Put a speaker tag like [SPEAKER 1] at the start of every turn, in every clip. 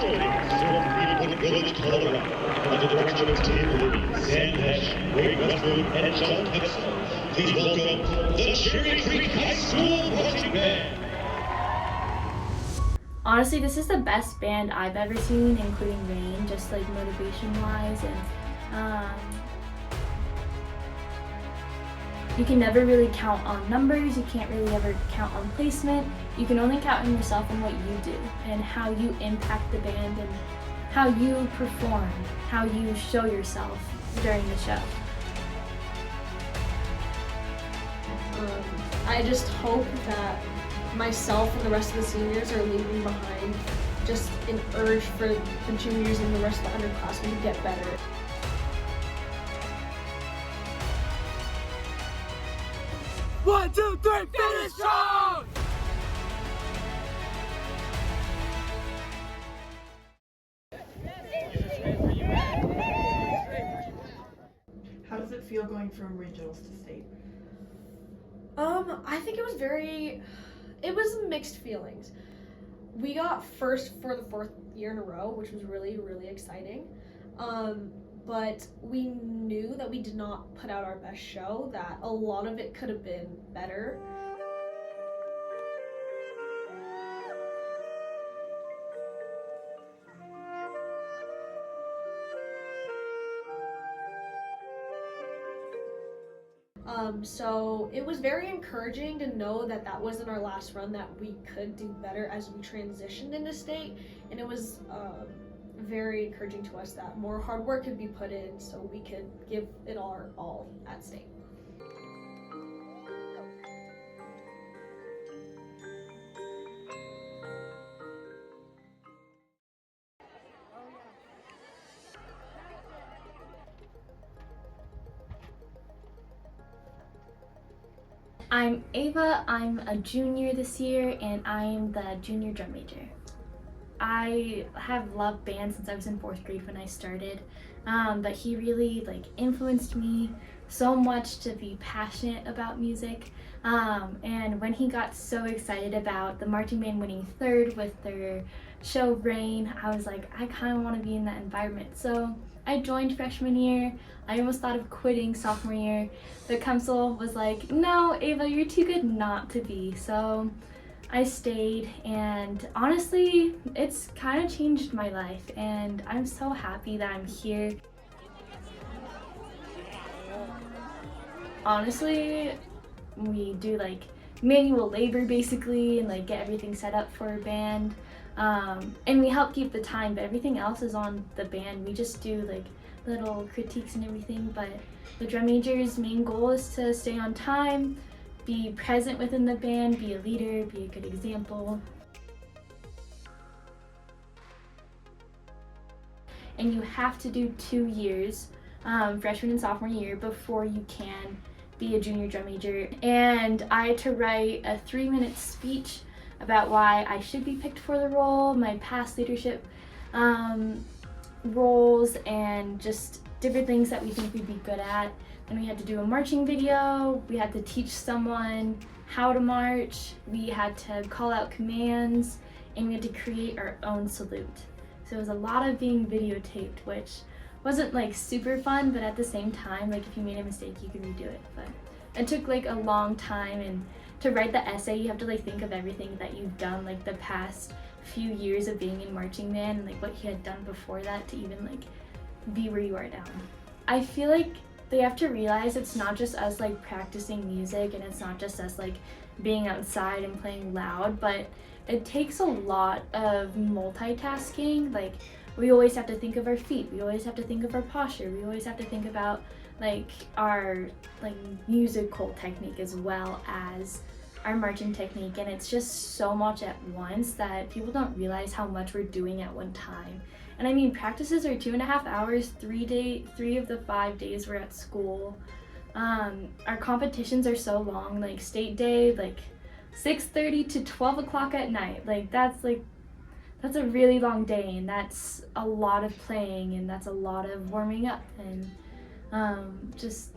[SPEAKER 1] from Village, Colorado, under the direction of Tim Lee, Sam Hesh, Ray Westwood, and John Hexel, please welcome the Cherry Creek High School Marching Band.
[SPEAKER 2] Honestly, this is the best band I've ever seen, including Rain, just like motivation-wise, and you can never really count on numbers, you can't really ever count on placement. You can only count on yourself and what you do, and how you impact the band, and how you perform, how you show yourself during the show.
[SPEAKER 3] I just hope that myself and the rest of the seniors are leaving behind just an urge for the juniors and the rest of the underclassmen to get better.
[SPEAKER 4] One, two, three, finish strong!
[SPEAKER 5] How does it feel going from regionals to state?
[SPEAKER 3] I think it was mixed feelings. We got first for the fourth year in a row, which was really, really exciting. But we knew that we did not put out our best show, that a lot of it could have been better. So it was very encouraging to know that that wasn't our last run, that we could do better as we transitioned into state, and it was very encouraging to us that more hard work could be put in so we could give it our all at state.
[SPEAKER 2] I'm Ava, I'm a junior this year, and I am the junior drum major. I have loved band since I was in 4th grade when I started, but he really influenced me so much to be passionate about music. And when he got so excited about the marching band winning 3rd with their show Rain, I was like, I kind of want to be in that environment. So I joined freshman year. I almost thought of quitting sophomore year, but Kumsel was like, no, Ava, you're too good not to be. So I stayed, and honestly, it's kind of changed my life, and I'm so happy that I'm here. Honestly, we do manual labor basically, and get everything set up for a band, and we help keep the time, but everything else is on the band. We just do little critiques and everything, but the drum major's main goal is to stay on time, be present within the band, be a leader, be a good example. And you have to do 2 years, freshman and sophomore year, before you can be a junior drum major. And I had to write a 3-minute speech about why I should be picked for the role, my past leadership roles, and just different things that we think we'd be good at. And we had to do a marching video, we had to teach someone how to march, we had to call out commands, and we had to create our own salute. So it was a lot of being videotaped, which wasn't super fun, but at the same time, if you made a mistake, you could redo it. But it took a long time, and to write the essay, you have to think of everything that you've done the past few years of being in marching band, and what you had done before that to even be where you are now. I feel they have to realize it's not just us practicing music, and it's not just us being outside and playing loud, but it takes a lot of multitasking. We always have to think of our feet, we always have to think of our posture, we always have to think about our musical technique as well as our marching technique, and it's just so much at once that people don't realize how much we're doing at one time. And I mean, practices are 2.5 hours, 3 of the 5 days we're at school. Our competitions are so long, state day, 6:30 to 12 o'clock at night. That's a really long day, and that's a lot of playing, and that's a lot of warming up, and just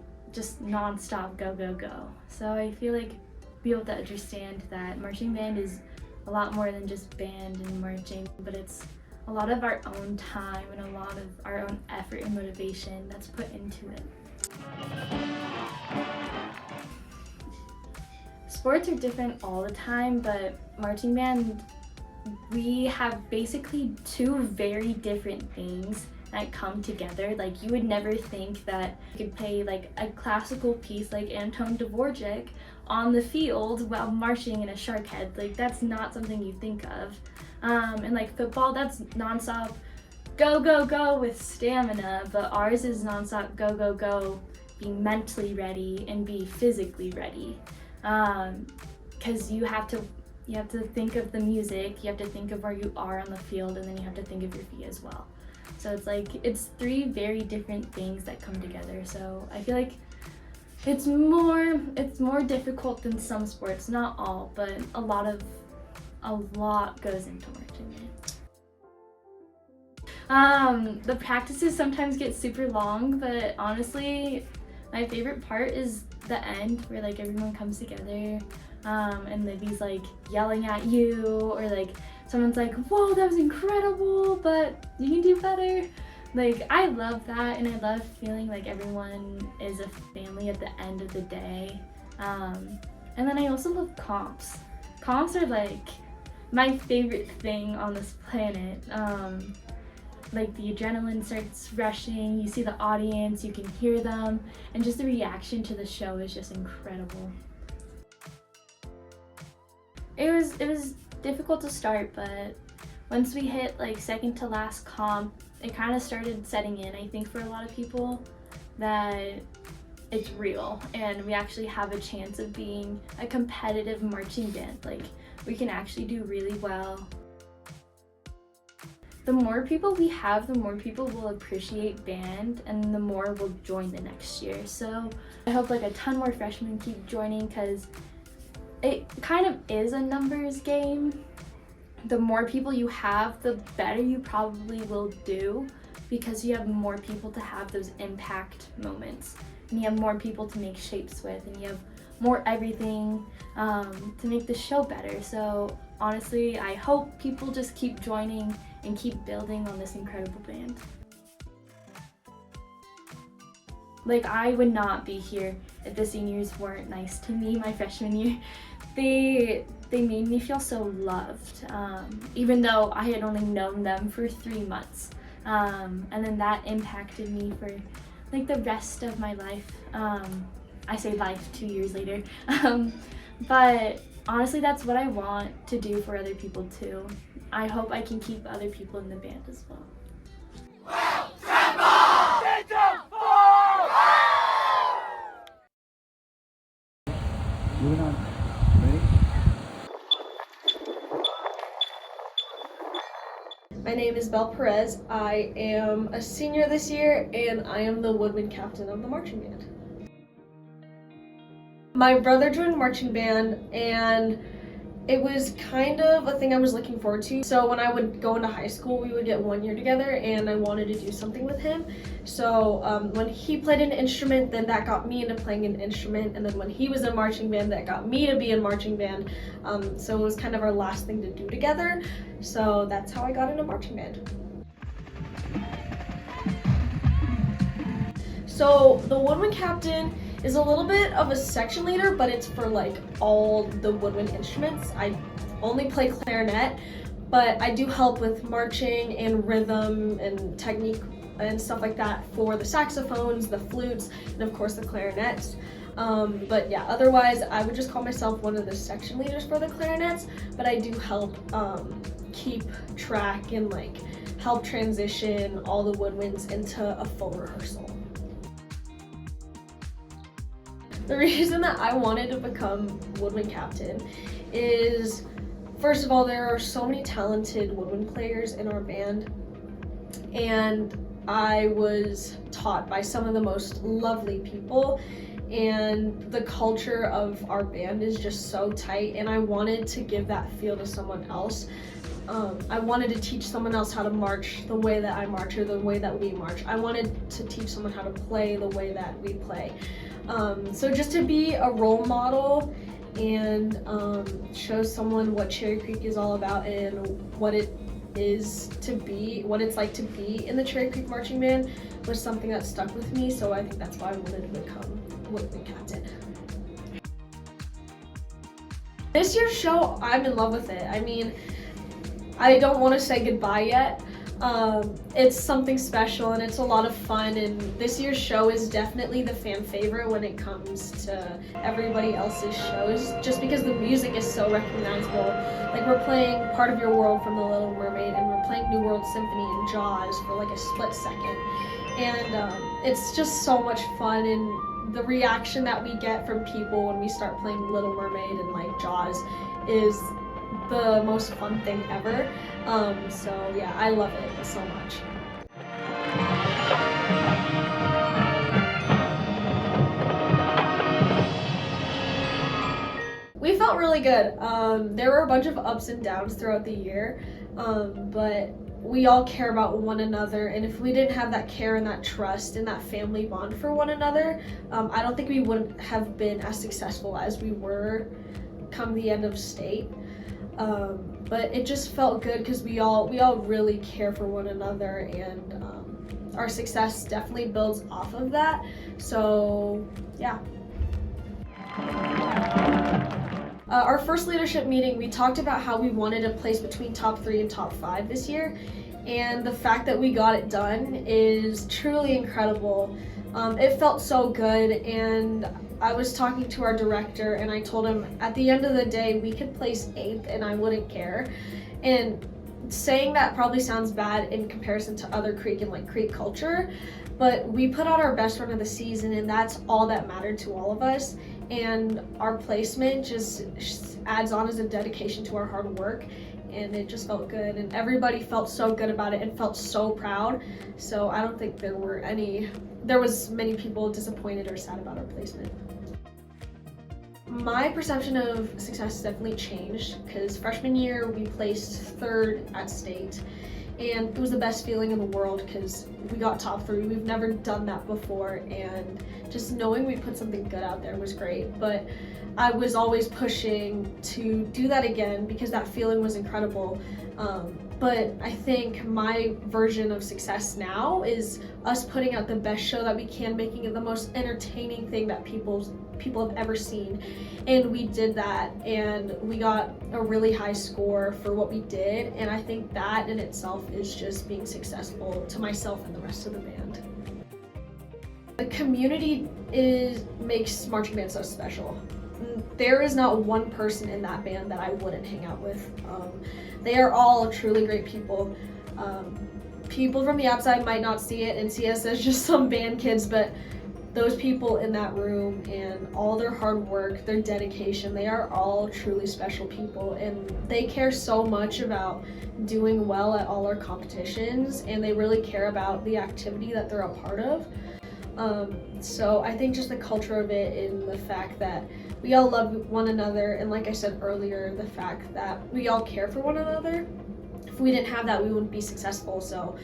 [SPEAKER 2] non-stop go, go, go. So I feel be able to understand that marching band is a lot more than just band and marching, but it's a lot of our own time and a lot of our own effort and motivation that's put into it. Sports are different all the time, but marching band, we have basically two very different things that come together. Like, you would never think that you could play like a classical piece like Anton Dvorak on the field while marching in a shark head. Like, that's not something you think of. And like football, that's nonstop go, go, go with stamina, but ours is nonstop go, go, go, be mentally ready and be physically ready. Because you have to think of the music, you have to think of where you are on the field, and then you have to think of your feet as well. So it's like, it's three very different things that come together. So I feel like it's more difficult than some sports, not all, but a lot goes into marching band. The practices sometimes get super long, but honestly, my favorite part is the end where like everyone comes together, and Libby's like yelling at you, or like someone's like, whoa, that was incredible, but you can do better. Like, I love that, and I love feeling like everyone is a family at the end of the day. And then I also love comps. Comps are like my favorite thing on this planet. Like, the adrenaline starts rushing, you see the audience, you can hear them, and just the reaction to the show is just incredible. It was difficult to start, but once we hit like second to last comp, it kind of started setting in, I think, for a lot of people, that it's real and we actually have a chance of being a competitive marching band. Like, we can actually do really well. The more people we have, the more people will appreciate band, and the more will join the next year. So I hope like a ton more freshmen keep joining, because it kind of is a numbers game. The more people you have, the better you probably will do, because you have more people to have those impact moments, and you have more people to make shapes with, and you have more everything to make the show better. So honestly, I hope people just keep joining and keep building on this incredible band. Like, I would not be here if the seniors weren't nice to me my freshman year. They made me feel so loved, even though I had only known them for 3 months. And then that impacted me for like the rest of my life. I say life 2 years later. But honestly, that's what I want to do for other people too. I hope I can keep other people in the band as well.
[SPEAKER 6] Moving on. Ready?
[SPEAKER 3] My name is Perez. I am a senior this year, and I am the woodwind captain of the marching band. My brother joined marching band, and it was kind of a thing I was looking forward to. So when I would go into high school, we would get 1 year together, and I wanted to do something with him. So when he played an instrument, then that got me into playing an instrument, and then when he was in marching band, that got me to be in marching band. So it was kind of our last thing to do together. So that's how I got into marching band. So the woodwind captain is a little bit of a section leader, but it's for like all the woodwind instruments. I only play clarinet, but I do help with marching and rhythm and technique and stuff like that for the saxophones, the flutes, and of course the clarinets. But yeah, otherwise I would just call myself one of the section leaders for the clarinets, but I do help keep track and like help transition all the woodwinds into a full rehearsal. The reason that I wanted to become woodwind captain is, first of all, there are so many talented woodwind players in our band, and I was taught by some of the most lovely people, and the culture of our band is just so tight, and I wanted to give that feel to someone else. I wanted to teach someone else how to march the way that I march, or the way that we march. I wanted to teach someone how to play the way that we play. So just to be a role model and show someone what Cherry Creek is all about and what it it's like to be in the Cherry Creek Marching Band was something that stuck with me, so I think that's why I wanted to become the captain. This year's show, I'm in love with it. I mean, I don't want to say goodbye yet. It's something special and it's a lot of fun, and this year's show is definitely the fan favorite when it comes to everybody else's shows, just because the music is so recognizable. Like, we're playing Part of Your World from The Little Mermaid, and we're playing New World Symphony and Jaws for like a split second, and it's just so much fun, and the reaction that we get from people when we start playing Little Mermaid and like Jaws is the most fun thing ever. So yeah, I love it so much. We felt really good. There were a bunch of ups and downs throughout the year, but we all care about one another, and if we didn't have that care and that trust and that family bond for one another, I don't think we would have been as successful as we were come the end of state. But it just felt good because we all really care for one another, and our success definitely builds off of that. So yeah. Our first leadership meeting, we talked about how we wanted to place between top 3 and top 5 this year, and the fact that we got it done is truly incredible. It felt so good, and I was talking to our director and I told him at the end of the day we could place 8th and I wouldn't care. And saying that probably sounds bad in comparison to other Creek and like Creek culture, but we put out our best run of the season, and that's all that mattered to all of us. And our placement just adds on as a dedication to our hard work, and it just felt good, and everybody felt so good about it and felt so proud. So I don't think there was many people disappointed or sad about our placement. My perception of success definitely changed, because freshman year we placed 3rd at state, and it was the best feeling in the world because we got top 3. We've never done that before, and just knowing we put something good out there was great. But I was always pushing to do that again because that feeling was incredible. But I think my version of success now is us putting out the best show that we can, making it the most entertaining thing that people have ever seen. And we did that, and we got a really high score for what we did, and I think that in itself is just being successful to myself and the rest of the band. The community makes marching band so special. There is not one person in that band that I wouldn't hang out with. They are all truly great people. People from the outside might not see it and see us as just some band kids, but those people in that room and all their hard work, their dedication, they are all truly special people, and they care so much about doing well at all our competitions, and they really care about the activity that they're a part of. So I think just the culture of it, and the fact that we all love one another, and like I said earlier, the fact that we all care for one another. If we didn't have that, we wouldn't be successful. So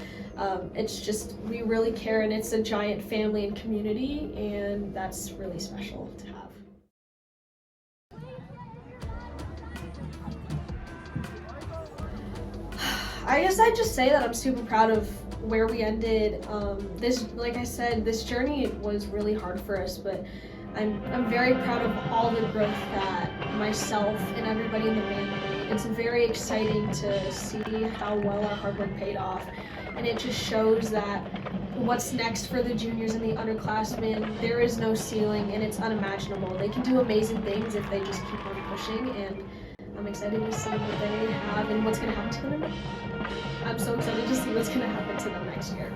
[SPEAKER 3] it's just, we really care, and it's a giant family and community, and that's really special to have. I guess I'd just say that I'm super proud of where we ended. Like I said, this journey was really hard for us, but I'm very proud of all the growth that myself and everybody in the band made. It's very exciting to see how well our hard work paid off, and it just shows that what's next for the juniors and the underclassmen, there is no ceiling, and it's unimaginable. They can do amazing things if they just keep on pushing, and I'm excited to see what they have and what's going to happen to them. I'm so excited to see what's going to happen to them next year.